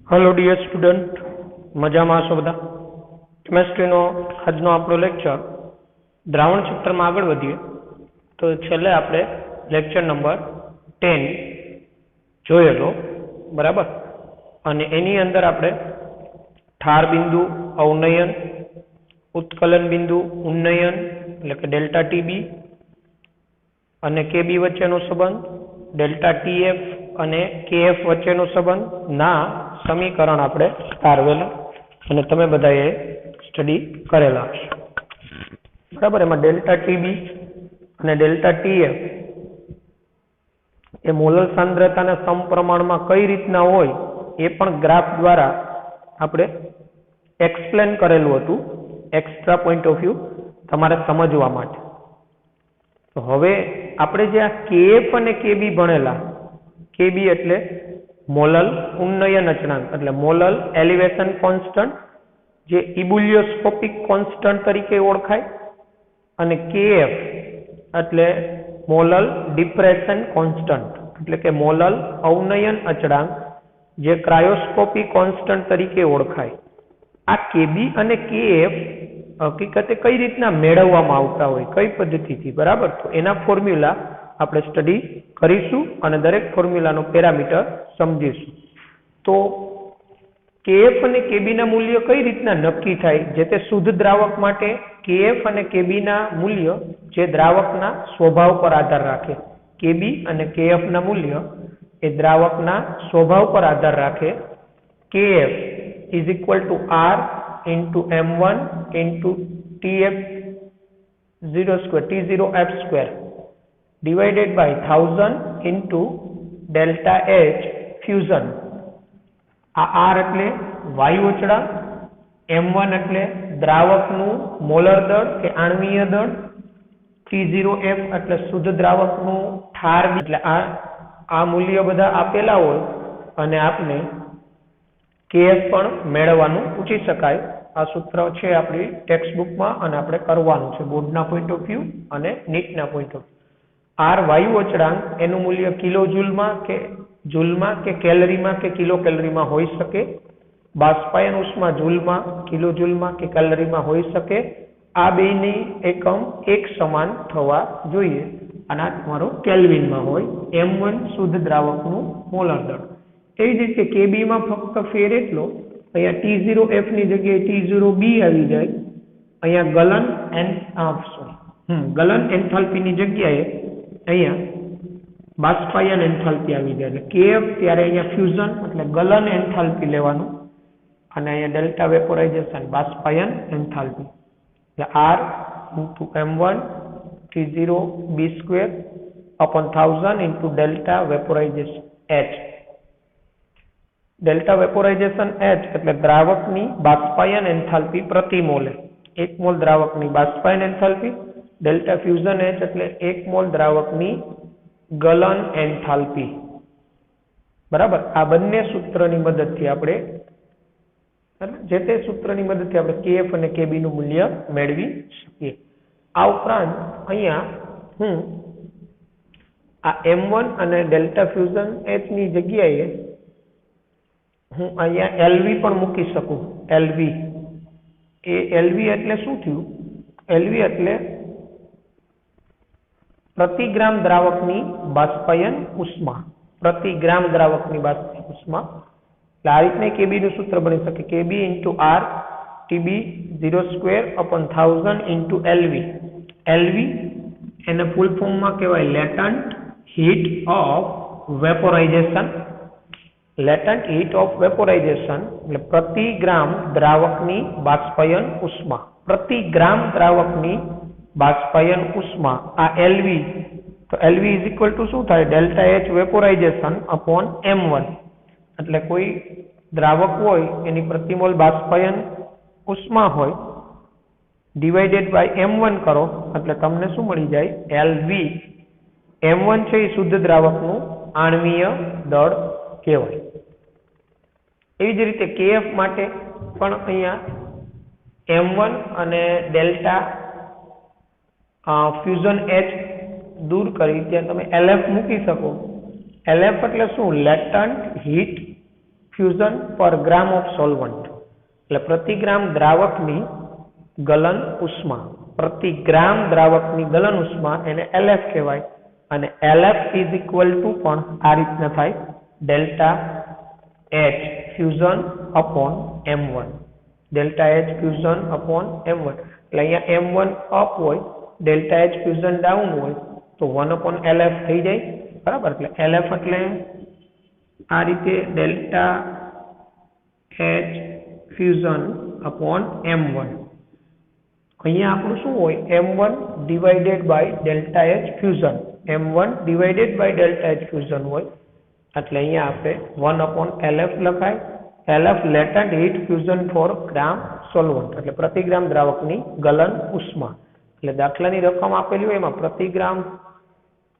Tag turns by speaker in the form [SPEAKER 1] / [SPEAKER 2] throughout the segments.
[SPEAKER 1] Hello dear student, मजा में आशो बधा। केमिस्ट्री नो આજનો આપણો લેક્ચર દ્રાવણ ચેપ્ટરમાં આગળ વધીએ તો છેલ્લે આપણે લેક્ચર નંબર 10 જોયેલો, બરાબર। અને એની અંદર આપણે ઠાર બિંદુ અવનયન, ઉત્કલન બિંદુ ઉન્નયન એટલે કે ડેલ્ટા ટીબી અને કેબી વચ્ચેનો સંબંધ, ડેલ્ટા ટીએફ અને કેએફ વચ્ચેનો સંબંધ ના સમીકરણ આપણે તારવેલા અને તમે બધાએ સ્ટડી કરેલા હશે, બરાબર। એમાં ડેલ્ટા ટીબી અને ડેલ્ટા ટીએફ એ મોલર સાંદ્રતાના સમપ્રમાણમાં કઈ રીતના હોય એ પણ ગ્રાફ દ્વારા આપણે એક્સપ્લેન કરેલું હતું, એક્સ્ટ્રા પોઈન્ટ ઓફ વ્યૂ તમારે સમજવા માટે। તો હવે આપણે જે આ કેએફ અને કેબી ભણેલા, કેબી એટલે મોલલ ઉન્નયન અચળાંક એટલે મોલલ એલિવેશન કોન્સ્ટન્ટ, જે ઇબુલિયોસ્કોપિક કોન્સ્ટન્ટ તરીકે ઓળખાય, અને કેએફ એટલે મોલલ ડિપ્રેશન કોન્સ્ટન્ટ એટલે કે મોલલ અવનયન અચળાંક, જે ક્રાયોસ્કોપી કોન્સ્ટન્ટ તરીકે ઓળખાય। આ કેબી અને કેએફ હકીકતે કઈ રીતના મેળવવામાં આવતા હોય, કઈ પદ્ધતિથી, બરાબર। તો એના ફોર્મ્યુલા આપણે સ્ટડી કરીશું અને દરેક ફોર્મ્યુલાનો પેરામીટર સમજીશું। તો કેએફ અને કેબીના મૂલ્ય કઈ રીતના નક્કી થાય, જે તે શુદ્ધ દ્રાવક માટે કેએફ અને કેબીના મૂલ્ય જે દ્રાવકના સ્વભાવ પર આધાર રાખે, કેબી અને કેએફના મૂલ્ય એ દ્રાવકના સ્વભાવ પર આધાર રાખે। KF is equal to R into m1 into T0f square divided by 1000 into delta H fusion। આ R એટલે વાયુ અચળાંક, M1 એટલે દ્રાવકનું મોલર દળ કે આણ્વીય દળ, T0F એટલે શુદ્ધ દ્રાવકનું ઠાર, એટલે આ મૂલ્ય બધા આપેલા હોય અને આપને KF પણ મેળવવાનું પૂછી શકાય। આ સૂત્ર છે આપણી ટેક્સ્ટબુકમાં અને આપણે કરવાનું છે બોર્ડના પોઈન્ટ ઓફ વ્યૂ અને નીટના પોઈન્ટ ઓફ વ્યૂ। આર વાયુ અચળાંક એનું મૂલ્ય કિલો જૂલમાં કે કેલરીમાં કે કિલો કેલરીમાં હોઈ શકે। બાષ્પાયન ઉષ્મા જૂલમાં, કિલો જૂલમાં કે કેલરીમાં હોઈ શકે। આ બેની એકમ એક સમાન થવા જોઈએ અને આ તમારો કેલ્વિનમાં હોય। M1 શુદ્ધ દ્રાવકનું મોલર દળ। એ જ રીતે કેબીમાં ફક્ત ફેર એટલો, અહીંયા T0F ની જગ્યાએ T0B આવી જાય, અહીંયા ગલન એન્થાલ્પીની જગ્યાએ અહીંયા બાષ્પાયન એન્થાલ્પી આવી જાય, એટલે કેએફ ત્યારે અહીંયા ફ્યુઝન એટલે ગલન એન્થાલ્પી લેવાનું અને અહીંયા ડેલ્ટા વેપોરાઇઝેશન બાષ્પાયન એન્થાલ્પી, એટલે R into M1 T0B square upon 1000 into delta vaporization H। Delta vaporization H એટલે દ્રાવકની બાષ્પાયન એન્થાલ્પી પ્રતિ મોલે, 1 મોલ દ્રાવકની બાષ્પાયન એન્થાલ્પી, ડેલ્ટા ફ્યુઝન H એટલે 1 મોલ દ્રાવકની ગલન એન્થાલ્પી, બરાબર। આ બંને સૂત્રની મદદથી આપણે જે તે સૂત્રની મદદથી આપણે કેએફ અને કેબી નું મૂલ્ય મેળવી શકીએ। આ ઉપરાંત અહીંયા હું આ M1 અને ડેલ્ટા ફ્યુઝન H ની જગ્યાએ હું અહીંયા LV પણ મૂકી શકું। LV એટલે શું થયું? LV એટલે પ્રતિ ગ્રામ દ્રાવકની બાષ્પાયન ઉષ્મા, પ્રતિ ગ્રામ દ્રાવકની બાષ્પાયન ઉષ્મા। એટલે આ રીતને કેબી નું સૂત્ર બની શકે, KB into R TB 0 square upon 1000 into LV। LV એને ફૂલ ફોર્મમાં કહેવાય latent heat of vaporization. Latent heat of vaporization એટલે પ્રતિ ગ્રામ દ્રાવકની બાષ્પાયન ઉષ્મા, પ્રતિ ગ્રામ દ્રાવકની બાષ્પાયન ઉષ્મા। આ LV, તો LV ઇઝ ઇક્વલ ટુ શું થાય? ડેલ્ટા H વેપોરાઇઝેશન અપોન M1, એટલે કોઈ દ્રાવક હોય એની પ્રતિમોલ બાષ્પાયન ઉષ્મા હોય, ડિવાઇડેડ બાય M1 કરો એટલે તમને શું મળી જાય? LV। M1 છે એ શુદ્ધ દ્રાવકનું આણ્વીય દળ કહેવાય। એવી જ રીતે KF માટે પણ અહીંયા M1 અને ડેલ્ટા ફ્યુઝન H દૂર કરી ત્યાં તમે LF મૂકી શકો। LF એટલે શું? લેટન્ટ હીટ फ्यूजन पर ग्राम ऑफ सॉल्वंट એટલે પ્રતિ ગ્રામ દ્રાવકની ગલન ઉષ્મા પ્રતિ ગ્રામ દ્રાવકની ગલન ઉષ્મા એને LF કહેવાય અને LF ઇઝ ઇક્વલ ટુ પણ આ રીતના થાય delta H fusion upon M1 delta H fusion upon M1 એટલે અહીંયા M1 અપ હોય ડેલ્ટા H ફ્યુઝન ડાઉન હોય તો 1 અપોન LF થઈ જાય બરાબર એટલે LF એટલે આ રીતે delta H fusion upon M1 અહીંયા આપણું શું હોય M1 divided by delta H fusion M1 divided by delta H fusion હોય એટલે અહીંયા આપણે 1 અપોન LF લખાય LF latent heat fusion for gram solvent એટલે પ્રતિ ગ્રામ દ્રાવકની ગલન ઉષ્મા એટલે દાખલાની રકમ આપેલી હોય એમાં પ્રતિ ગ્રામ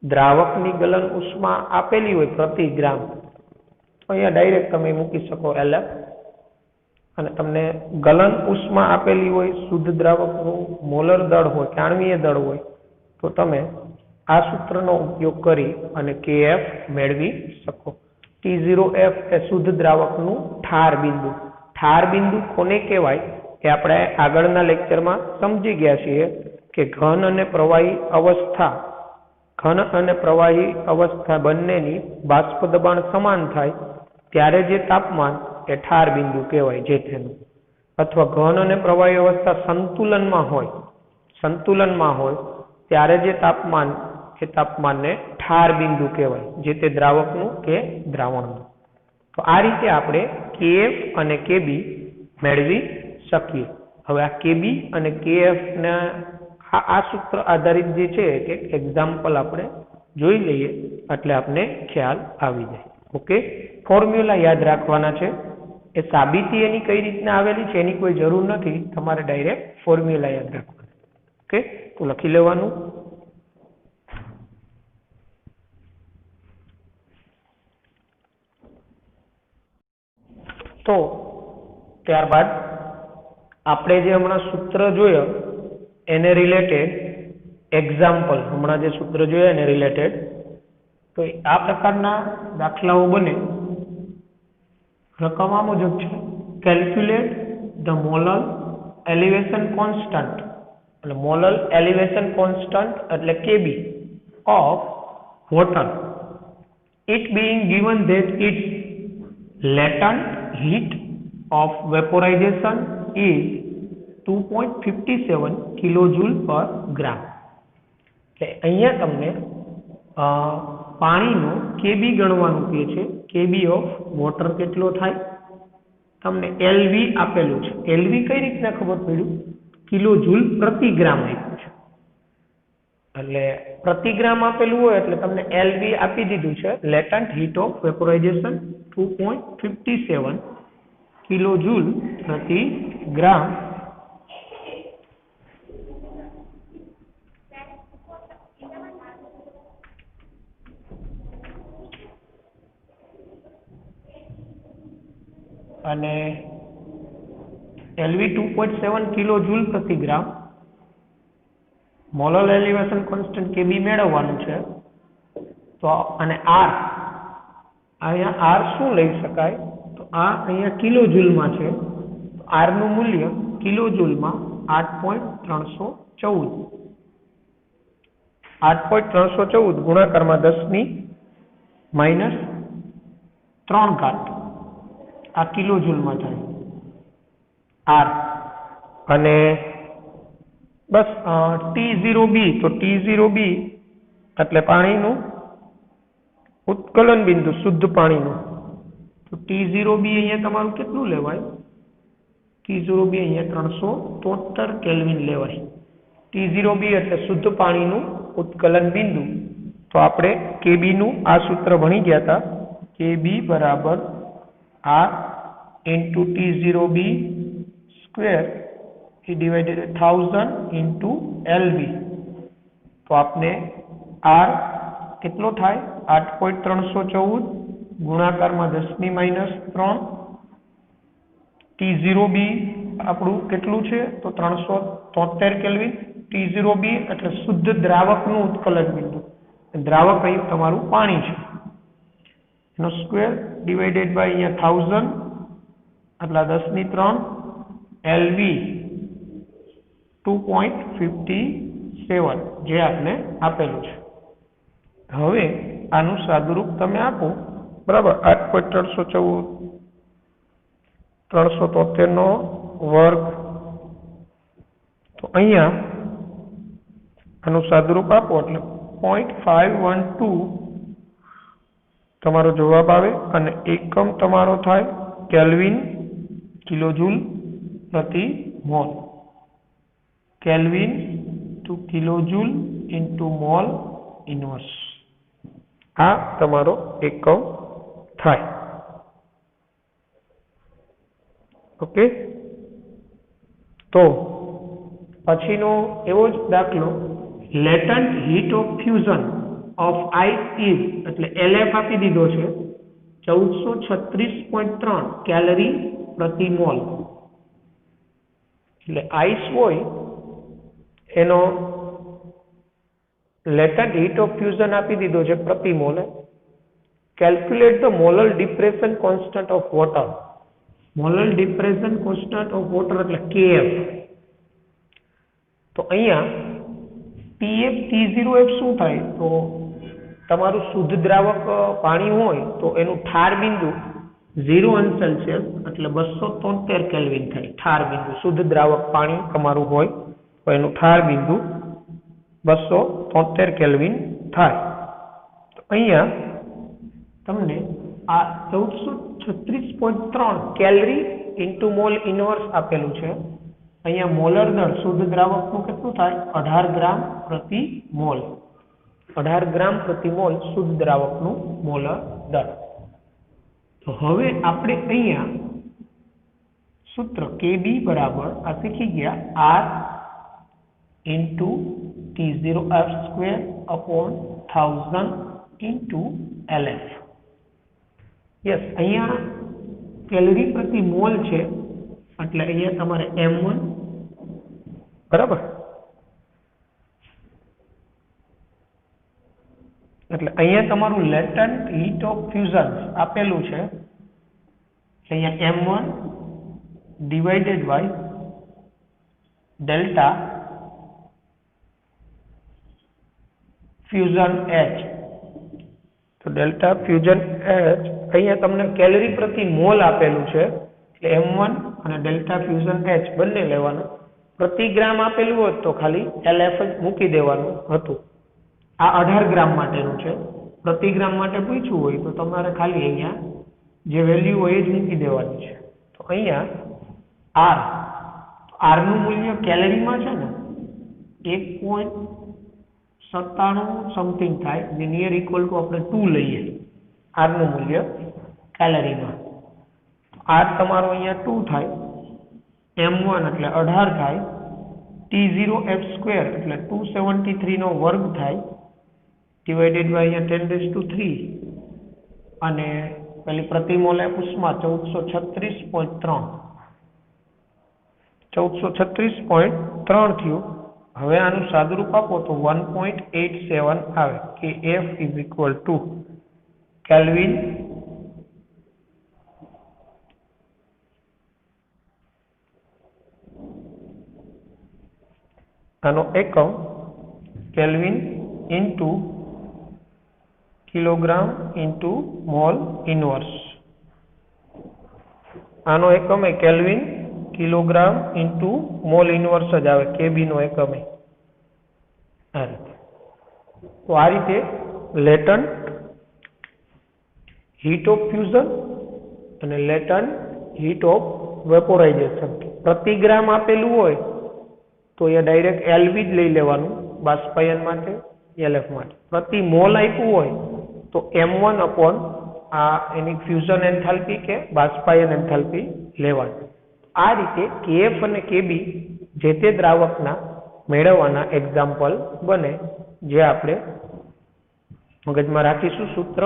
[SPEAKER 1] દ્રાવકની ગલન ઉષ્મા આપેલી હોય પ્રતિ ગ્રામ તો અહીંયા ડાયરેક્ટ તમે મૂકી શકો LF અને તમને ગલન ઉષ્મા આપેલી હોય શુદ્ધ દ્રાવકનું મોલર દળ હોય કે આણ્વીય દળ હોય તો તમે આ સૂત્રનો ઉપયોગ કરી અને KF મેળવી શકો T0F એ શુદ્ધ દ્રાવકનું ઠાર બિંદુ કોને કહેવાય એ આપણે આગળના લેક્ચરમાં સમજી ગયા છીએ કે ઘન અને પ્રવાહી અવસ્થા બંનેની બાષ્પ દબાણ સમાન થાય ત્યારે જે તાપમાન એ ઠાર બિંદુ કહેવાય જે તેનું અથવા ઘન અને પ્રવાહી અવસ્થા સંતુલનમાં હોય ત્યારે જે તાપમાન એ તાપમાનને ઠાર બિંદુ કહેવાય જે તે દ્રાવકનું કે દ્રાવણનું તો આ રીતે આપણે KF અને KB મેળવી શકીએ હવે આ KB અને KF ના આ સૂત્ર આધારિત જે છે એક એક્ઝામ્પલ આપણે જોઈ લઈએ એટલે આપણે ખ્યાલ આવી જાય ઓકે ફોર્મ્યુલા યાદ રાખવાના છે એ સાબિતી એની કઈ રીતના આવેલી છે એની કોઈ જરૂર નથી તમારે ડાયરેક્ટ ફોર્મ્યુલા યાદ રાખવાના ઓકે તો લખી લેવાનું તો ત્યારબાદ આપણે જે હમણાં સૂત્ર જોયા એને રિલેટેડ એક્ઝામ્પલ હમણાં જે સૂત્ર જોયા એને રિલેટેડ તો આ પ્રકારના દાખલાઓ બને રકમ આ મુજબ છે calculate the molar elevation constant એટલે મોલર એલિવેશન કોન્સ્ટન્ટ એટલે KB of water it being given that its latent heat of vaporization is 2.57 kilojoule per gram એટલે અહીંયા તમને પાણીનો KB ગણવાનું કહે છે KB ઓફ વોટર કેટલો થાય તમને LV આપેલું છે LV કઈ રીતના ખબર પડ્યું કિલોજૂલ પ્રતિ ગ્રામ આપ્યું છે એટલે પ્રતિ ગ્રામ આપેલું હોય એટલે તમને LV આપી દીધું છે લેટન્ટ હીટ ઓફ વેપોરાઇઝેશન 2.57 કિલોજૂલ પ્રતિ ગ્રામ અને LV 2.7 કિલોજૂલ પ્રતિ ગ્રામ મોલર એલિવેશન કોન્સ્ટન્ટ KB મેળવવાનું છે તો અને R અહીંયા R શું લઈ શકાય તો આ અહીંયા કિલોજૂલમાં છે R નું મૂલ્ય કિલોજૂલમાં 8.314 ગુણાકારમાં 10⁻³ આ કિલોજૂલમાં થાય R અને બસ T0B તો T0B એટલે પાણીનું ઉત્કલન બિંદુ શુદ્ધ પાણીનું તો T0B અહીંયા તમારું કેટલું લેવાય T0B અહીંયા 373 કેલ્વિન લેવાય T0B એટલે શુદ્ધ પાણીનું ઉત્કલન બિંદુ તો આપણે KB નું આ સૂત્ર ભણી ગયા હતા KB બરાબર R into T0B square divided 1000 into LV તો આપને R કેટલો થાય 8.314 ગુણાકારમાં 10⁻³ T0B આપણું કેટલું છે તો 373 કેલ્વિન T0B એટલે શુદ્ધ દ્રાવકનું ઉત્કલન બિંદુ દ્રાવક અહીં તમારું પાણી છે એનો સ્ક્વેર ડિવાઇડેડ બાય અહીંયા 1000 એટલે 10 ની 3 LV 2.57 જે આપને આપેલું છે. હવે આનું સાદુરૂપ તમે આપો બરાબર 8.314 373 નો વર્ગ તો અહીંયા આનું સાદુરૂપ આપો એટલે 0.512 તમારો જવાબ આવે અને એકમ તમારો થાય કેલ્વિન કિલોજૂલ પ્રતિ mole. Kelvin to kilojoule into mole inverse આ તમારો એકમ થાય. ઓકે, તો પછીનો એવો જ દાખલો latent heat of fusion of ice is એટલે LF આપી દીધો છે 1436.3 કેલરી પ્રતિ મોલ. એટલે આઈસ હોય એનો લેટન્ટ હીટ ઓફ ફ્યુઝન આપી દીધો છે પ્રતિ mall. Calculate the molar depression constant of water. Molar depression constant of water એટલે KF. તો અહીંયા TF T0F શું થાય તો તમારું શુદ્ધ દ્રાવક પાણી હોય તો એનું ઠાર બિંદુ 0 અંશ સેલ્સિયસ એટલે 273 કેલ્વિન થાય. ઠાર બિંદુ શુદ્ધ દ્રાવક પાણી તમારું હોય તો એનું ઠાર બિંદુ 273 કેલ્વિન થાય. તો અહીંયા તમને આ 1436.3 કેલરી ઇન્ટુ મોલ ઇનવર્સ આપેલું છે. અહીંયા મોલર દર શુદ્ધ દ્રાવકનું કેટલું થાય 18 ગ્રામ પ્રતિ મોલ. 18 ગ્રામ પ્રતિ મોલ શુદ્ધ દ્રાવકનું મોલર દર. તો હવે આપણે અહીંયા સૂત્ર KB બરાબર આ શીખી ગયા R into T0F² upon 1000 into LF. Yes, અહીંયા કેલરી પ્રતિ મોલ છે એટલે અહીંયા તમારે M1 બરાબર. એટલે અહીંયા તમારું લેટન્ટ હીટ ઓફ ફ્યુઝન આપેલું છે અહીંયા M1 divided by delta fusion H. તો ડેલ્ટા ફ્યુઝન H અહીંયા તમને કેલરી પ્રતિ મોલ આપેલું છે એટલે M1 અને ડેલ્ટા ફ્યુઝન H બંને લેવાનું. પ્રતિ ગ્રામ આપેલું હોત તો ખાલી LF જ મૂકી દેવાનું હતું. આ 18 ગ્રામ માટેનું છે. પ્રતિ ગ્રામ માટે પૂછ્યું હોય તો તમારે ખાલી અહીંયા જે વેલ્યુ હોય એ જ મૂકી દેવાની છે. તો અહીંયા R નું મૂલ્ય કેલરીમાં છે ને 1.97 સમથિંગ થાય જે નિયર ઇક્વલ ટુ આપણે 2 લઈએ. R નું મૂલ્ય કેલરીમાં R તમારો અહીંયા 2 થાય. M1 એટલે 18 થાય. T0F² એટલે 273 નો વર્ગ થાય ડિવાઇડેડ બાય અહીંયા 10⁻³ અને પેલી પ્રતિ મોલ ઉષ્મા 1436.3 થયું. હવે આનું સાદુરૂપ આપો તો 1.87 આવે કે F is equal to kelvin આનો એકમ kelvin into kilogram into mole inverse. આનો એકમ એ kelvin kilogram into mole inverse જ આવે. KB નો એકમ એ આ રીતે. તો આ રીતે લેટન્ટ હીટ ઓફ ફ્યુઝન અને લેટન્ટ હીટ ઓફ વેપોરાઇઝેશન પ્રતિ ગ્રામ આપેલું હોય તો એ ડાયરેક્ટ LV જ લઈ લેવાનું બાષ્પાયન માટે LF માટે. પ્રતિ મોલ આપ્યું હોય તો M1 અપોન આ એની ફ્યુઝન એન્થાલ્પી કે બાષ્પાયન એન્થાલ્પી લેવાની. આ રીતે KF અને KB જે તે દ્રાવકના મેળવવાના એક્ઝામ્પલ બને જે આપણે મગજમાં રાખીશું સૂત્ર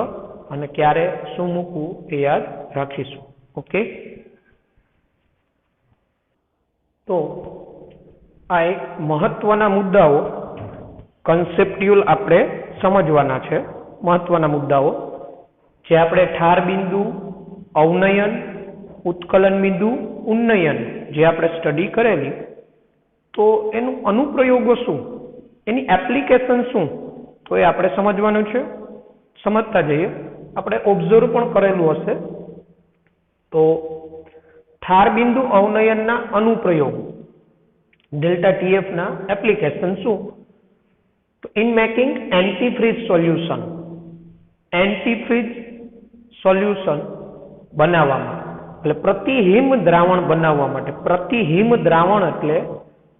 [SPEAKER 1] અને ક્યારે શું મૂકવું એ યાદ રાખીશું. ઓકે, તો આ એક મહત્વના મુદ્દાઓ કન્સેપ્ટ્યુઅલ આપણે સમજવાના છે. મહત્વના મુદ્દાઓ જે આપણે ઠાર બિંદુ, અવનયન, ઉત્કલન બિંદુ, ઉન્નયન જે આપણે સ્ટડી કરેલી, તો એનું અનુપ્રયોગો શું, એની એપ્લિકેશન શું, તો એ આપણે સમજવાનું છે. સમજતા જઈએ. આપણે ઓબ્ઝર્વ પણ કરેલું હશે. તો ઠાર બિંદુ અવનયનના અનુપ્રયોગ ડેલ્ટા TF ના એપ્લિકેશન શું? તો ઇન મેકિંગ એન્ટીફ્રીઝ સોલ્યુશન, એન્ટીફ્રીઝ સોલ્યુશન બનાવવામાં, એટલે પ્રતિહિમ દ્રાવણ બનાવવા માટે. પ્રતિહિમ દ્રાવણ એટલે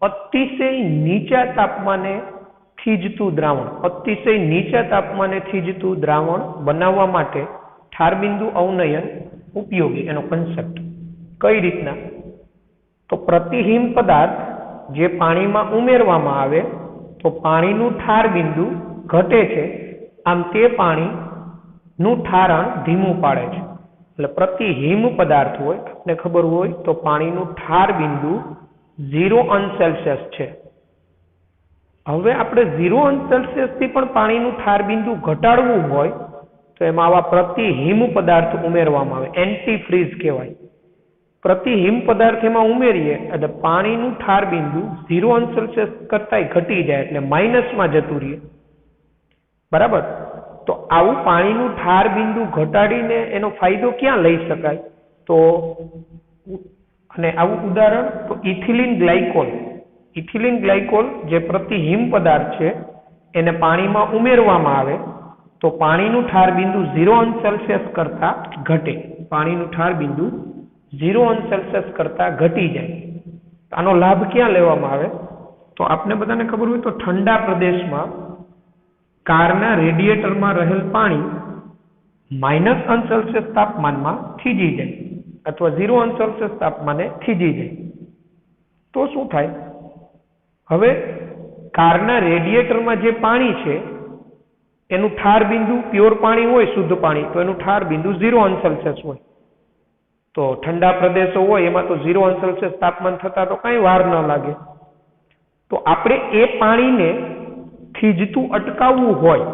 [SPEAKER 1] અતિશય નીચા તાપમાને થીજતું દ્રાવણ. અતિશય નીચા તાપમાને થીજતું દ્રાવણ બનાવવા માટે ઠાર બિંદુ અવનયન ઉપયોગી. એનો કન્સેપ્ટ કઈ રીતના? તો પ્રતિહિમ પદાર્થ જે પાણીમાં ઉમેરવામાં આવે તો પાણીનું ઠાર બિંદુ ઘટે છે, આમ તે પાણીનું ઠારણ ધીમું પાડે છે. એટલે પ્રતિહિમ પદાર્થ હોય, આપને ખબર હોય તો પાણીનું ઠાર બિંદુ 0°C છે. હવે આપણે 0°C થી પણ પાણીનું ઠાર બિંદુ ઘટાડવું હોય તો એમાં આવા પ્રતિહિમ પદાર્થ ઉમેરવામાં આવે, એન્ટીફ્રીઝ કહેવાય. પ્રતિહિમ પદાર્થ એમાં ઉમેરીએ એટલે પાણીનું ઠાર બિંદુ 0°C કરતા ઘટી જાય, એટલે માઇનસમાં જતું રહે. બરાબર? તો આવું પાણીનું ઠાર બિંદુ ઘટાડીને એનો ફાયદો ક્યાં લઈ શકાય? તો અને આવું ઉદાહરણ તો ઇથિલિન ગ્લાયકોલ. ઇથિલિન ગ્લાયકોલ જે પ્રતિહિમ પદાર્થ છે એને પાણીમાં ઉમેરવામાં આવે તો પાણીનું ઠાર બિંદુ 0°C કરતા ઘટે. પાણીનું ઠાર બિંદુ 0°C કરતા ઘટી જાય. આનો લાભ ક્યાં લેવામાં આવે? તો આપને બધાને ખબર હોય તો ઠંડા પ્રદેશમાં કારના રેડિએટરમાં રહેલ પાણી -1°C તાપમાનમાં થીજી જાય અથવા 0°C તાપમાને થીજી જાય તો શું થાય? હવે કારના રેડિએટરમાં જે પાણી છે એનું ઠાર બિંદુ, પ્યોર પાણી હોય, શુદ્ધ પાણી, તો એનું ઠાર બિંદુ 0°C હોય. તો ઠંડા પ્રદેશો હોય એમાં તો 0°C તાપમાન થતા તો કઈ વાર ન લાગે. તો આપણે એ પાણીને થીજતું અટકાવવું હોય,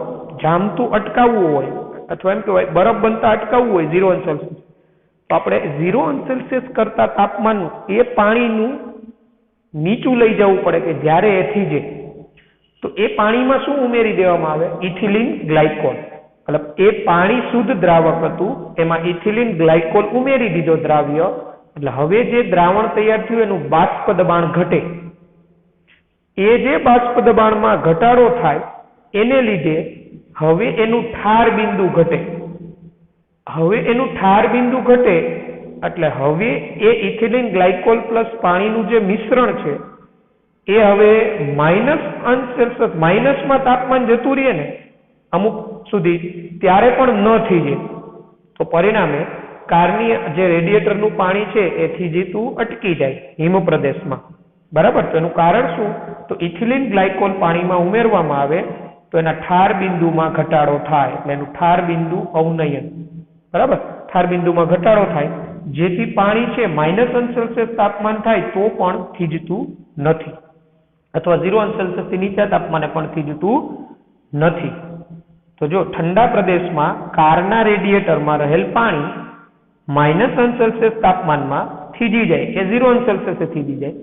[SPEAKER 1] જામતું અટકાવવું હોય, અથવા એમ કહેવાય બરફ બનતા અટકાવવું હોય 0°C, તો આપણે 0°C કરતા તાપમાન એ પાણીનું નીચું લઈ જવું પડે કે જ્યારે એ થીજે. તો એ પાણીમાં શું ઉમેરી દેવામાં આવે? Ethylene glycol. મતલબ એ પાણી શુદ્ધ દ્રાવક હતું, એમાં ઇથિલિન ગ્લાયકોલ ઉમેરી દીધો દ્રાવ્ય, એટલે હવે જે દ્રાવણ તૈયાર થયું એનું બાષ્પ દબાણ ઘટે. એ જે બાષ્પ દબાણમાં ઘટાડો થાય એને લીધે હવે એનું ઠાર બિંદુ ઘટે. હવે એનું ઠાર બિંદુ ઘટે એટલે હવે એ ઇથિલિન ગ્લાયકોલ પ્લસ પાણીનું જે મિશ્રણ છે એ હવે -1°C માઇનસમાં તાપમાન જતું રહે ને અમુક સુધી, ત્યારે પણ ન થીજે. તો પરિણામે કારની જે રેડિએટરનું પાણી છે એ થીજીતું અટકી જાય હિમ પ્રદેશમાં. બરાબર? તો એનું કારણ શું? તો ઇથિલિન ગ્લાયકોલ પાણીમાં ઉમેરવામાં આવે તો એના ઠાર બિંદુમાં ઘટાડો થાય, એટલે એનું ઠાર બિંદુ અવનયન. બરાબર? ઠાર બિંદુમાં ઘટાડો થાય જેથી પાણી છે -1°C તાપમાન થાય તો પણ થીજતું નથી, અથવા 0°C થી નીચા તાપમાને પણ થીજતું નથી. તો જો ઠંડા પ્રદેશમાં કારના રેડિએટરમાં રહેલ પાણી -1°C તાપમાનમાં થીજી જાય કે 0°C થીજી જાય,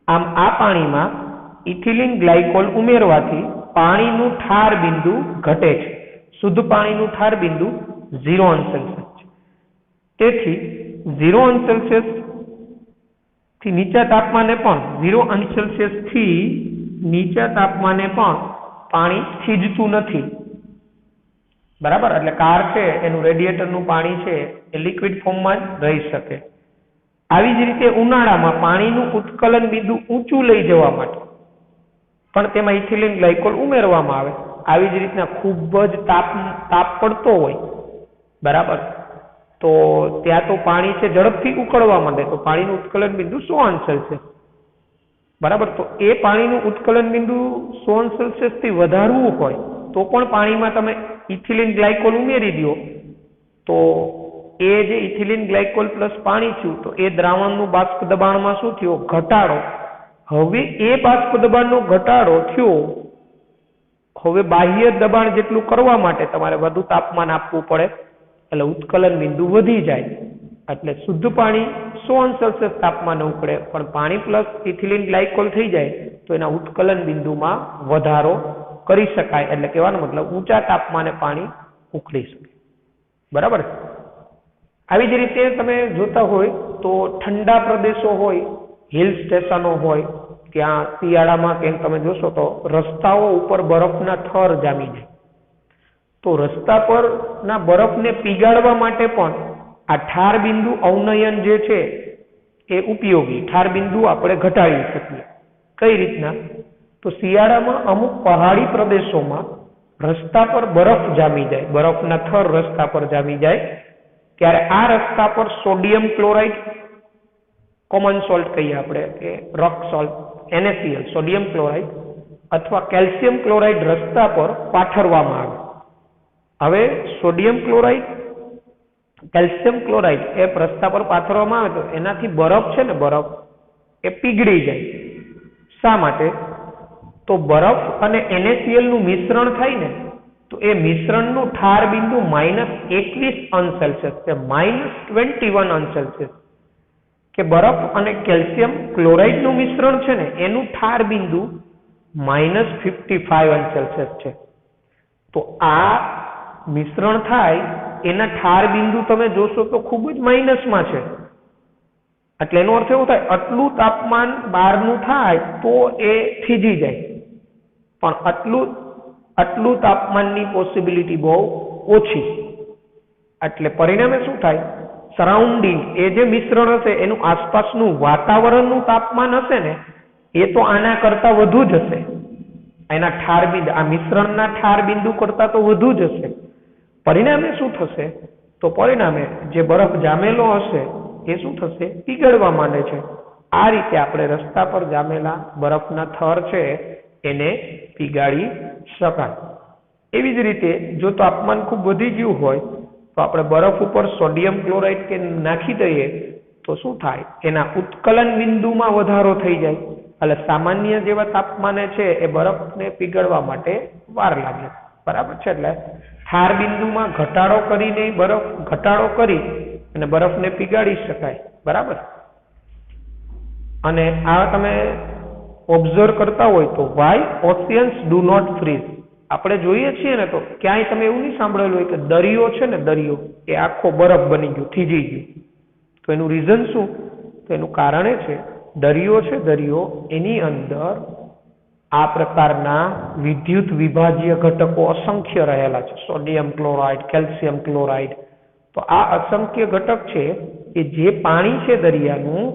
[SPEAKER 1] આમ આ પાણીમાં ઇથિલિન ગ્લાયકોલ ઉમેરવાથી પાણીનું ઠાર બિંદુ ઘટે છે. શુદ્ધ પાણીનું ઠાર બિંદુ 0°C છે. તેથી 0°C થી નીચા તાપમાને પણ 0°C થી નીચા તાપમાને પણ પાણી થીજતું નથી. બરાબર? એટલે કાર છે એનું રેડિએટરનું પાણી છે એ લિક્વિડ ફોર્મમાં જ રહી શકે. આવી જ રીતે ઉનાળામાં પાણીનું ઉત્કલન બિંદુ ઊંચું લઈ જવા માટે પણ તેમાં ઇથિલિન ગ્લાયકોલ ઉમેરવામાં આવે. આવી જ રીતના ખૂબ જ તાપ પડતો હોય, બરાબર, તો ત્યાં તો પાણી છે ઝડપથી ઉકળવા માંડે, તો પાણીનું ઉત્કલન બિંદુ 100°C. બરાબર? તો એ પાણીનું ઉત્કલન બિંદુ 100°C થી વધારવું હોય તો પણ પાણીમાં તમે ઇથિલિન ગ્લાયકોલ ઉમેરી દો તો એ જે ઇથિલિન ગ્લાયકોલ પ્લસ પાણી થયું તો એ દ્રાવણનું બાષ્પ દબાણમાં શું થયો? ઘટાડો. હવે એ બાષ્પ દબાણનો ઘટાડો થયો, હવે બાહ્ય દબાણ જેટલું કરવા માટે તમારે વધુ તાપમાન આપવું પડે, એટલે ઉત્કલન બિંદુ વધી જાય એટલે શુદ્ધ પાણી 100 °C તાપમાને ઉકળે, પણ પાણી પ્લસ ઇથિલિન ગ્લાયકોલ થઈ જાય તો એના ઉત્કલન બિંદુમાં વધારો કરી શકાય. એટલે કહેવાનો મતલબ ઊંચા તાપમાને પાણી ઉકળી શકે. બરાબર. આવી જ રીતે તમે જોતા હોય તો ઠંડા પ્રદેશો હોય, હિલ સ્ટેશનો હોય, ત્યાં શિયાળામાં કેમ તમે જોશો તો રસ્તાઓ ઉપર બરફના થર જામી જાય. તો રસ્તા પરના બરફને પીગાળવા માટે પણ આ ઠાર બિંદુ અવનયન જે છે એ ઉપયોગી. ઠાર બિંદુ આપણે ઘટાડી શકીએ. કઈ રીતના? તો શિયાળામાં અમુક પહાડી પ્રદેશોમાં રસ્તા પર બરફ જામી જાય, બરફના થર રસ્તા પર જામી જાય, ત્યારે આ રસ્તા પર સોડિયમ ક્લોરાઇડ, કોમન સોલ્ટ કહીએ આપણે કે રોક સોલ્ટ, NaCl, સોડિયમ ક્લોરાઇડ અથવા કેલ્શિયમ ક્લોરાઇડ રસ્તા પર પાથરવામાં આવે. હવે સોડિયમ ક્લોરાઇડ, કેલ્શિયમ ક્લોરાઇડ એ રસ્તા પર પાથરવામાં આવે તો એનાથી બરફ છે ને, બરફ એ પીગળી જાય. શા માટે? તો બરફ અને NaCl નું મિશ્રણ થાય ને, તો એ મિશ્રણનું ઠાર બિંદુ -21°C છે, -21°C કે બરફ અને કેલ્શિયમ ક્લોરાઇડ નું મિશ્રણ છે ને એનું ઠાર બિંદુ -55°C છે. તો આ મિશ્રણ થાય એના ઠાર બિંદુ તમે જોશો તો ખૂબ જ માઇનસમાં છે. એટલે એનો અર્થ એવો થાય આટલું તાપમાન બહારનું થાય તો એ થીજી જાય, પણ આટલું તાપમાનની પોસિબિલિટી બહુ ઓછી. એટલે પરિણામે શું થાય? સરાઉન્ડિંગ એ જે મિશ્રણ હશે એનું આસપાસનું વાતાવરણનું તાપમાન હશે ને એ તો આના કરતા વધુ જ હશે. એના ઠાર બિંદુ, આ મિશ્રણના ઠાર બિંદુ કરતા તો વધુ જ હશે. પરિણામે શું થશે? તો પરિણામે જે બરફ જામેલો હશે એ શું થશે? પીગળવા માંડે છે. આ રીતે આપણે રસ્તા પર જામેલા બરફના થર છે એને પીગાળી શકાય. એવી જ રીતે જો તાપમાન ખૂબ વધી ગયું હોય તો આપણે બરફ ઉપર સોડિયમ ક્લોરાઇડ કે નાખી દઈએ તો શું થાય? એના ઉત્કલન બિંદુમાં વધારો થઈ જાય. એટલે સામાન્ય જેવા તાપમાને છે એ બરફને પીગળવા માટે વાર લાગે. બરાબર છે. એટલે ઠાર બિંદુમાં ઘટાડો કરીને ઘટાડો કરી અને બરફને પીગાળી શકાય. બરાબર. અને આ તમે ઓબ્ઝર્વ કરતા હોય તો વાય ઓશિયન્સ ડુ નોટ ફ્રીઝ. આપણે જોઈએ છીએ ને તો ક્યાંય તમે એવું નહીં સાંભળેલું હોય કે દરિયો છે ને, દરિયો એ આખો બરફ બની ગયો, થીજી ગયો. તો એનું રીઝન શું? તો એનું કારણ એ છે દરિયો છે, દરિયો એની અંદર આ પ્રકારના વિદ્યુત વિભાજ્ય ઘટકો અસંખ્ય રહેલા છે. Sodium chloride, calcium chloride. તો આ અસંખ્ય ઘટક છે કે જે પાણી છે દરિયાનું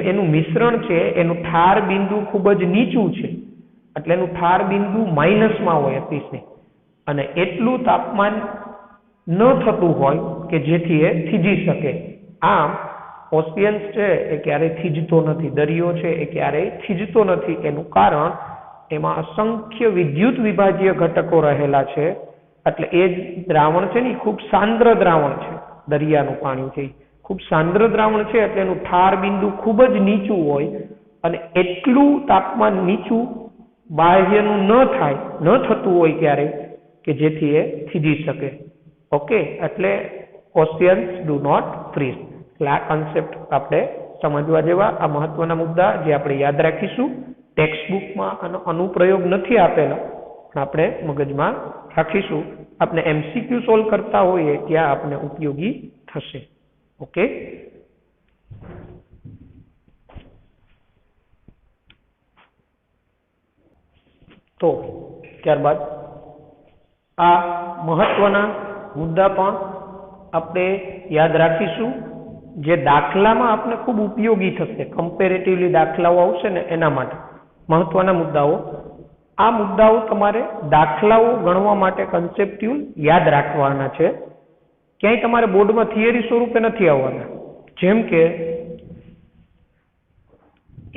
[SPEAKER 1] એનું મિશ્રણ છે, એનું ઠાર બિંદુ ખૂબ જ નીચું છે. એટલે એનું ઠાર બિંદુ માઇનસમાં હોય અતિશય, અને એટલું તાપમાન ન થતું હોય કે જેથી એ થીજી શકે. આમ ઓશિયન્સ છે એ ક્યારેય થીજતો નથી, દરિયો છે એ ક્યારેય થીજતો નથી. એનું કારણ એમાં અસંખ્ય વિદ્યુત વિભાજ્ય ઘટકો રહેલા છે. એટલે એ દ્રાવણ છે ને ખૂબ સાંદ્ર દ્રાવણ છે. દરિયાનું પાણી છે ખૂબ સાંદ્ર દ્રાવણ છે, એટલે એનું ઠાર બિંદુ ખૂબ જ નીચું હોય, અને એટલું તાપમાન નીચું બાહ્યનું ન થતું હોય ક્યારેય કે જેથી એ થીજી શકે. ઓકે. એટલે ઓશિયન્સ ડુ નોટ ફ્રીઝ. એટલે આ કન્સેપ્ટ આપણે સમજવા જેવા, આ મહત્વના મુદ્દા જે આપણે યાદ રાખીશું. ટેક્સ્ટબુકમાં આનો અનુપ્રયોગ નથી આપેલા, પણ આપણે મગજમાં રાખીશું. આપણે MCQ સોલ્વ કરતા હોઈએ ત્યાં આપણે ઉપયોગી થશે. ઓકે. તો ત્યારબાદ આ મહત્વના મુદ્દા પણ આપણે યાદ રાખીશું જે દાખલામાં આપણે ખૂબ ઉપયોગી થશે. કમ્પેરેટિવલી દાખલાઓ આવશે ને એના માટે મહત્વના મુદ્દાઓ. આ મુદ્દાઓ તમારે દાખલાઓ ગણવા માટે કન્સેપ્ટ્યુઅલ યાદ રાખવાના છે. ક્યાંય તમારે બોર્ડમાં થિયરી સ્વરૂપે નથી આવવાના. જેમ કે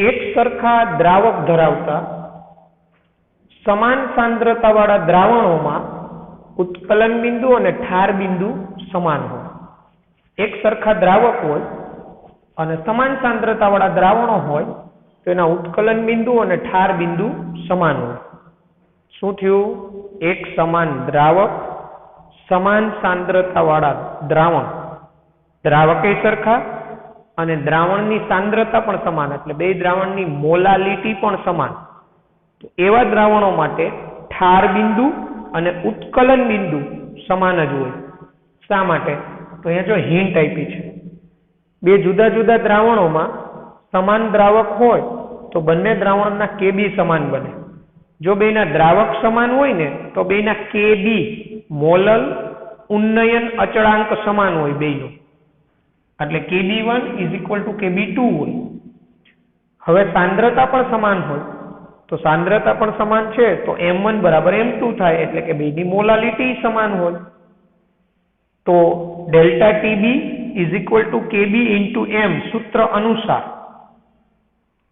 [SPEAKER 1] એક સરખા દ્રાવક ધરાવતા સમાન સાંદ્રતાવાળા દ્રાવણોમાં ઉત્કલન બિંદુ અને ઠાર બિંદુ સમાન હોય. એક સરખા દ્રાવક હોય અને સમાન સાંદ્રતાવાળા દ્રાવણો હોય તો એના ઉત્કલન બિંદુ અને ઠાર બિંદુ સમાન હોય. શું થયું? એક સમાન દ્રાવક, સમાન સાંદ્રતાવાળા દ્રાવણ, દ્રાવકે સરખા અને દ્રાવણની સાંદ્રતા પણ સમાન, એટલે બે દ્રાવણની મોલાલિટી પણ સમાન. તો એવા દ્રાવણો માટે ઠાર બિંદુ અને ઉત્કલન બિંદુ સમાન જ હોય. શા માટે? તો અહીંયા જો હિન્ટ આપી છે. બે જુદા જુદા દ્રાવણોમાં સમાન દ્રાવક હોય તો બંને દ્રાવણના કેબી સમાન બને. જો બેના દ્રાવક સમાન હોય ને તો બેના કેબી મોલલ ઉન્નયન અચળાંક સમાન હોય બેનો, એટલે KB1 = KB2 હોય. હવે સાંદ્રતા પણ સમાન હોય તો સાંદ્રતા પણ સમાન છે તો M1 = M2 થાય, એટલે કે બેની મોલાલિટી સમાન હોય. તો ΔTB = KB × M સૂત્ર અનુસાર,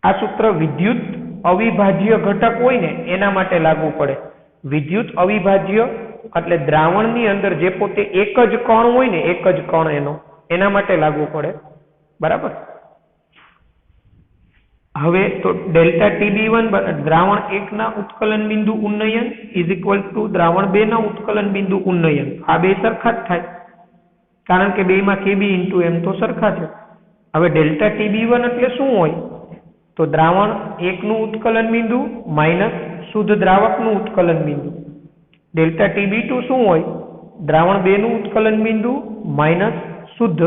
[SPEAKER 1] આ સૂત્ર વિદ્યુત અવિભાજ્ય ઘટક હોય ને એના માટે લાગુ પડે. વિદ્યુત અવિભાજ્ય એટલે દ્રાવણની અંદર જે પોતે એક જ કણ હોય ને, એક જ કણ એના માટે લાગુ પડે. બરાબર. હવે તો ΔTB1 દ્રાવણ 1 ના ઉત્કલન બિંદુ ઉન્નયન = દ્રાવણ 2 ના ઉત્કલન બિંદુ ઉન્નયન. આ બે સરખા જ થાય કારણ કે બેમાં KB × M તો સરખા છે. હવે ΔTB1 એટલે શું હોય? તો દ્રાવણ 1 નું ઉત્કલન બિંદુ માઇનસ શુદ્ધ દ્રાવકનું ઉત્કલન બિંદુ. ΔTB2 શું હોય? દ્રાવણ 2 નું ઉત્કલન બિંદુ માઇનસ શુદ્ધ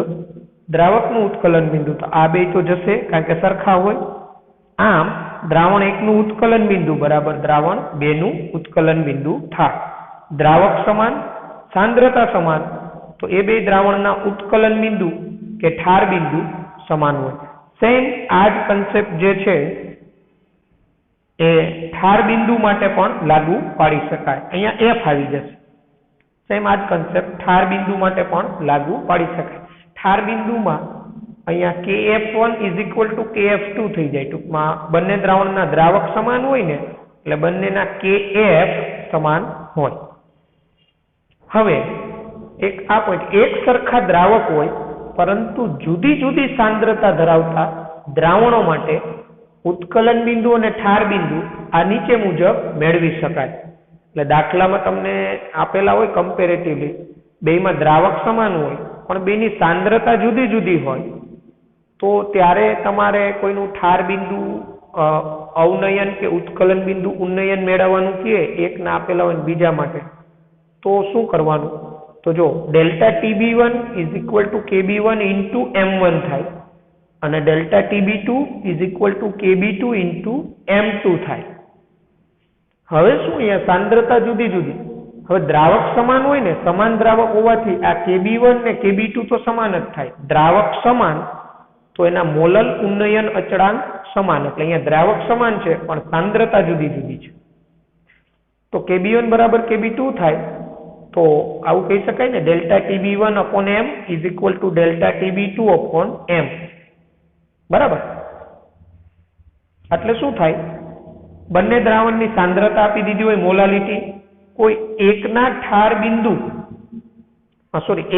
[SPEAKER 1] દ્રાવકનું ઉત્કલન બિંદુ. તો આ બે તો જશે કારણ કે સરખા હોય. આમ દ્રાવણ 1 નું ઉત્કલન બિંદુ બરાબર દ્રાવણ 2 નું ઉત્કલન બિંદુ થાય. દ્રાવક સમાન, સાંદ્રતા સમાન, તો એ બે દ્રાવણના ઉત્કલન બિંદુ કે ઠાર બિંદુ સમાન હોય. સેમ આ જ કન્સેપ્ટ જે છે એ ઠાર બિંદુ માટે પણ લાગુ પાડી શકાય. અહીંયા F આવી જશે. સેમ આ જ કન્સેપ્ટ ઠાર બિંદુ માટે પણ લાગુ પાડી શકાય. ઠાર બિંદુમાં અહીંયા KF1 = KF2 થઈ જાય. ટૂંકમાં બંને દ્રાવણના દ્રાવક સમાન હોય ને એટલે બંનેના KF સમાન હોય. હવે એક આ પોઈન્ટ, એક સરખા દ્રાવક હોય પરંતુ જુદી જુદી સાંદ્રતા ધરાવતા દ્રાવણો માટે ઉત્કલન બિંદુ અને ઠાર બિંદુ આ નીચે મુજબ મેળવી શકાય. એટલે દાખલામાં તમને આપેલા હોય કમ્પેરેટિવલી, બેમાં દ્રાવક સમાન હોય પણ બેની સાંદ્રતા જુદી જુદી હોય તો ત્યારે તમારે કોઈનું ઠાર બિંદુ અવનયન કે ઉત્કલન બિંદુ ઉન્નયન મેળવવાનું કહે, એકના આપેલા હોય બીજા માટે, તો શું કરવાનું? તો જો ΔTB1 = KB1 × M1 થાય અને ΔTB2 = KB2 × M2 થાય. હવે શું અહીંયા સાંદ્રતા જુદી જુદી. હવે દ્રાવક સમાન હોય ને, સમાન દ્રાવક હોવાથી આ KB1 ને KB2 તો સમાન જ થાય. દ્રાવક સમાન તો એના મોલલ ઉન્નયન અચળાંક સમાન, એટલે અહીંયા દ્રાવક સમાન છે પણ સાંદ્રતા જુદી જુદી છે. તો KB1 = KB2 થાય. તો આવું કહી શકાય ને, ΔTB1 / M = ΔTB2 / M. બરાબર. એટલે શું થાય? બંને દ્રાવણની સાંદ્રતા આપી દીધી હોય, મોલાલિટી. કોઈ એકના ઠાર બિંદુ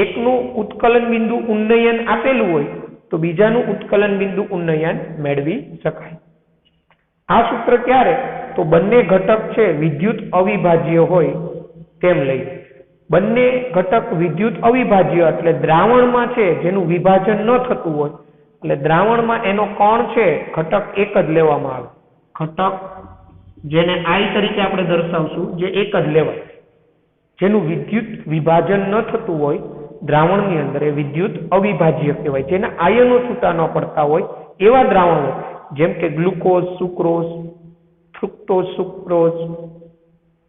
[SPEAKER 1] એકનું ઉત્કલન બિંદુ ઉન્નયન આપેલું હોય તો બીજાનું ઉત્કલન બિંદુ ઉન્નયન મેળવી શકાય. આ સૂત્ર ક્યારે? તો બંને ઘટક છે વિદ્યુત અવિભાજ્ય હોય તેમ લઈ. બંને ઘટક વિદ્યુત અવિભાજ્ય એટલે દ્રાવણમાં છે જેનું વિભાજન ન થતું હોય, એટલે દ્રાવણમાં એનો કણ છે ઘટક એક જ લેવામાં આવે. ઘટક જેને I તરીકે આપણે દર્શાવશું, જે એક જ લેવાય, જેનું વિદ્યુત વિભાજન ન થતું હોય દ્રાવણની અંદર, એ વિદ્યુત અવિભાજ્ય કહેવાય. જેના આયનો છૂટા ન પડતા હોય એવા દ્રાવણો, જેમ કે ગ્લુકોઝ સુક્રોઝ, ફ્રુક્ટોઝ સુક્રોઝ,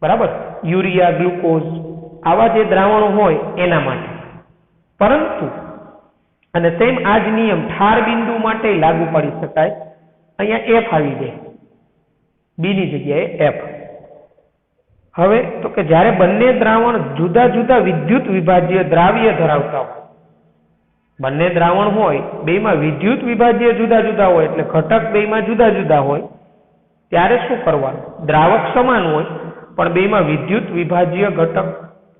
[SPEAKER 1] બરાબર, યુરિયા ગ્લુકોઝ, આવા જે દ્રાવણો હોય એના માટે. પરંતુ અને સેમ આ જ નિયમ ઠાર બિંદુ માટે લાગુ પાડી શકાય. અહીંયા F આવી જાય, B ની જગ્યાએ F. હવે તો કે જ્યારે બંને દ્રાવણ જુદા જુદા વિદ્યુત વિભાજ્ય દ્રાવ્ય ધરાવતા હોય, બંને દ્રાવણ હોય બેમાં વિદ્યુત વિભાજ્ય જુદા જુદા હોય એટલે ઘટક બેમાં જુદા જુદા હોય, ત્યારે શું કરવાનું? દ્રાવક સમાન હોય પણ બેમાં વિદ્યુત વિભાજ્ય ઘટક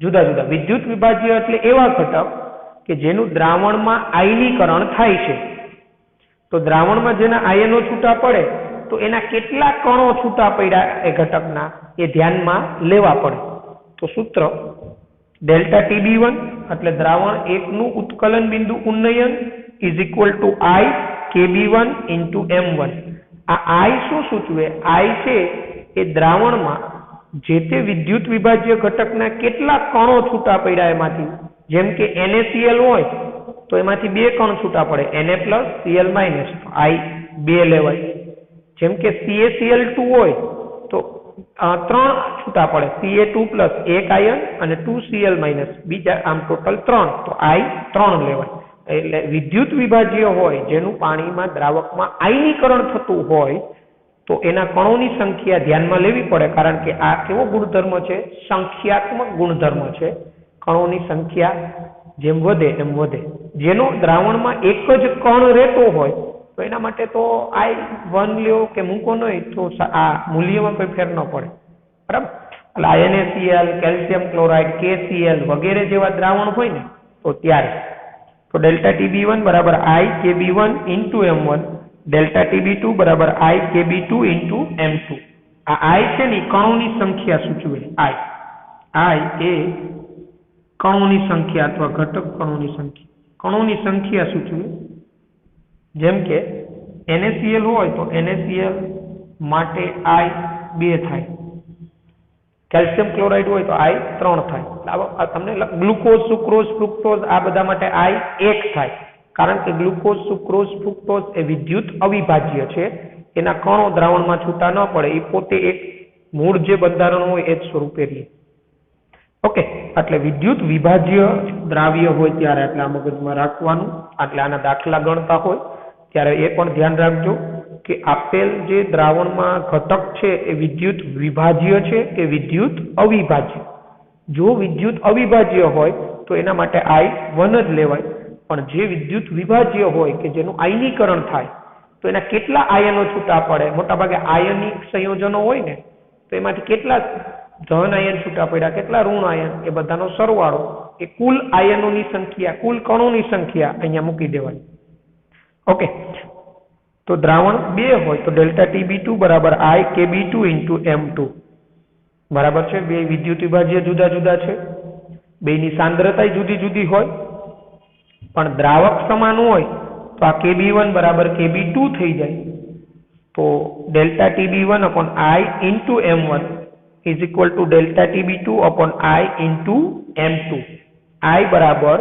[SPEAKER 1] જુદા જુદા. વિદ્યુત વિભાજ્ય એટલે એવા ઘટક કે જેનું દ્રાવણમાં આયનીકરણ થાય છે. તો દ્રાવણમાં જેના આયનો છૂટા પડે તો એના કેટલા કણો છૂટા પડ્યા એ ઘટકના, એ ધ્યાનમાં લેવા પડે. તો સૂત્ર ડેલ્ટા TB1 એટલે દ્રાવણ 1 નું ઉત્કલન બિંદુ ઉન્નયન is equal to I KB1 into M1. આ I શું સૂચવે? I છે એ દ્રાવણમાં જે તે વિદ્યુત વિભાજ્ય ઘટકના કેટલા કણો છૂટા પડ્યા એમાંથી. જેમ કે NaCl હોય તો એમાંથી 2 કણ છૂટા પડે, Na+ Cl- તો I 2 લેવાય. જેમ કે CaCl2 હોય તો 3 છૂટા પડે, Ca2+ 1 આયન અને 2Cl- બીજા, આમ ટોટલ 3, તો I 3 લેવાય. એટલે વિદ્યુત વિભાજ્ય હોય જેનું પાણીમાં દ્રાવકમાં આયનીકરણ થતું હોય તો એના કણોની સંખ્યા ધ્યાનમાં લેવી પડે, કારણ કે આ કેવો ગુણધર્મ છે? સંખ્યાત્મક ગુણધર્મ છે. કણોની સંખ્યા જેમ વધે એમ વધે. જેનો દ્રાવણમાં એક જ કણ રહેતો હોય તો એના માટે તો I1 લ્યો કે મૂકો નહીં તો આ મૂલ્યમાં કોઈ ફેર ન પડે, બરાબર? એટલે NaCl, કેલ્શિયમ ક્લોરાઇડ, KCl વગેરે જેવા દ્રાવણ હોય ને તો ત્યારે તો ડેલ્ટા TB1 બરાબર I KB1 into M1, delta TB2 બરાબર I KB2 ઇન્ટુ M2. આ I છે ને કણોની સંખ્યા સૂચવે. I એ કણોની સંખ્યા અથવા ઘટક કણોની સંખ્યા સૂચવે. જેમ કે NaCl હોય તો NaCl માટે I 2 થાય, કેલ્શિયમ ક્લોરાઇડ હોય તો I 3 થાય. તમને ગ્લુકોઝ, સુક્રોઝ, ફ્રુક્ટોઝ આ બધા માટે I 1 થાય, કારણ કે ગ્લુકોઝ, સુક્રોઝ, ફ્રુક્ટોઝ એ વિદ્યુત અવિભાજ્ય છે. એના કણો દ્રાવણમાં છૂટા ન પડે, એ પોતે એક મૂળ જે બંધારણ હોય એ જ સ્વરૂપે રહે. ઓકે, એટલે વિદ્યુત વિભાજ્ય દ્રાવ્ય હોય ત્યારે એટલે આ મગજમાં રાખવાનું. એટલે આના દાખલા ગણતા હોય ત્યારે એ પણ ધ્યાન રાખજો કે આપેલ જે દ્રાવણમાં ઘટક છે એ વિદ્યુત વિભાજ્ય છે કે વિદ્યુત અવિભાજ્ય. જો વિદ્યુત અવિભાજ્ય હોય તો એના માટે I1 જ લેવાય, પણ જે વિદ્યુત વિભાજ્ય હોય કે જેનું આયનીકરણ થાય તો એના કેટલા આયનો છૂટા પડે? મોટાભાગે આયનિક સંયોજનો હોય ને તો એમાંથી કેટલા ધન આયન છૂટા પડ્યા, કેટલા ઋણ આયન, એ બધાનો સરવાળો એ કુલ આયનોની સંખ્યા, કુલ કણોની સંખ્યા અહીંયા મૂકી દેવાની. ઓકે, તો દ્રાવણ 2 હોય તો ડેલ્ટા TB2 બરાબર I KB2 ઇન્ટુ M2. બરાબર છે? બે વિદ્યુત વિભાજ્ય જુદા જુદા છે, બેની સાંદ્રતા જુદી જુદી હોય, પણ દ્રાવક સમાન હોય તો આ KB1 બરાબર KB2 થઈ જાય. તો delta TB1 upon I into M1 is equal to delta TB2 upon I into M2. I બરાબર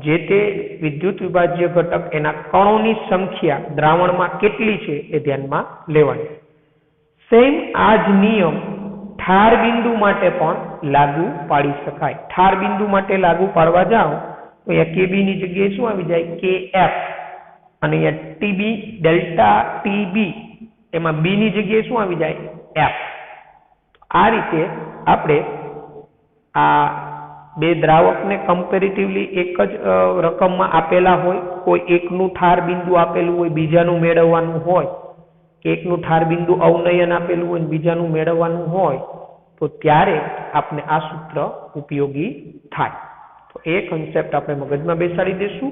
[SPEAKER 1] જે તે વિદ્યુત વિભાજ્ય ઘટક એના કણોની સંખ્યા દ્રાવણમાં કેટલી છે એ ધ્યાનમાં લેવાની. સેમ આ જ નિયમ ઠાર બિંદુ માટે પણ લાગુ પાડી શકાય. ઠાર બિંદુ માટે લાગુ પાડવા જાઓ તો અહીંયા KB ની જગ્યાએ શું આવી જાય? KF. અને અહીંયા TB, ડેલ્ટા TB એમાં B ની જગ્યાએ શું આવી જાય? F. આ રીતે આપણે આ બે દ્રાવકને કમ્પેરેટિવલી એક જ રકમમાં આપેલા હોય, કોઈ એકનું ઠાર બિંદુ આપેલું હોય બીજાનું મેળવવાનું હોય, કે એકનું ઠાર બિંદુ અવનયન આપેલું હોય બીજાનું મેળવવાનું હોય, તો ત્યારે આપણે આ સૂત્ર ઉપયોગી થાય. તો એ કન્સેપ્ટ આપણે મગજમાં બેસાડી દઈશું.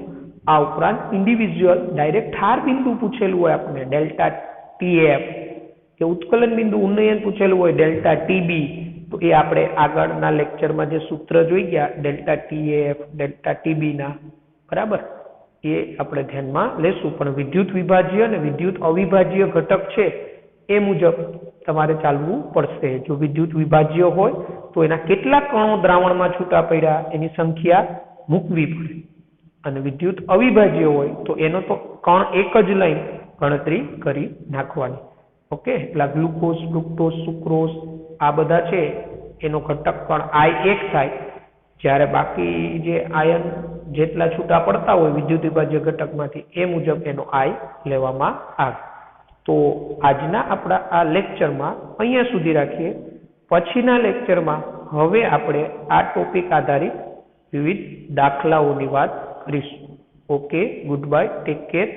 [SPEAKER 1] આ ઉપરાંત ઇન્ડિવિજ્યુઅલ ડાયરેક્ટ ઠાર બિંદુ પૂછેલું હોય આપણે ડેલ્ટા TF, કે ઉત્કલન બિંદુ ઉન્નયન પૂછેલું હોય ડેલ્ટા TB, તો એ આપણે આગળના લેક્ચરમાં જે સૂત્ર જોઈ ગયા ડેલ્ટા TF, ડેલ્ટા TB ના, બરાબર, એ આપણે ધ્યાનમાં લેશું. પણ વિદ્યુત વિભાજ્ય અને વિદ્યુત અવિભાજ્ય ઘટક છે એ મુજબ તમારે ચાલવું પડશે. જો વિદ્યુત વિભાજ્ય હોય તો એના કેટલા કણો દ્રાવણમાં છૂટા પડ્યા એની સંખ્યા મૂકવી પડે, અને વિદ્યુત અવિભાજ્ય હોય તો એનો તો કણ એક જ લઈને ગણતરી કરી નાખવાની. ઓકે, એટલે ગ્લુકોઝ, ફ્રુક્ટોઝ, સુક્રોઝ આ બધા છે એનો ઘટક પણ I1 થાય, જ્યારે બાકી જે આયન જેટલા છૂટા પડતા હોય વિદ્યુત વિભાજ્ય ઘટકમાંથી એ મુજબ એનો I લેવામાં આવે. તો આજના આપણા આ લેક્ચરમાં અહીંયા સુધી રાખીએ. પછીના લેક્ચરમાં હવે આપણે આ ટોપિક આધારિત વિવિધ દાખલાઓની વાત કરીશું. Okay, good bye, take care.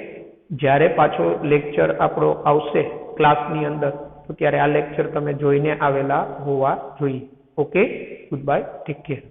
[SPEAKER 1] જ્યારે પાછો લેક્ચર આપણો આવશે ક્લાસની અંદર તો ત્યારે આ લેક્ચર તમે જોઈને આવેલા હોવા જોઈએ. Okay, good bye, take care.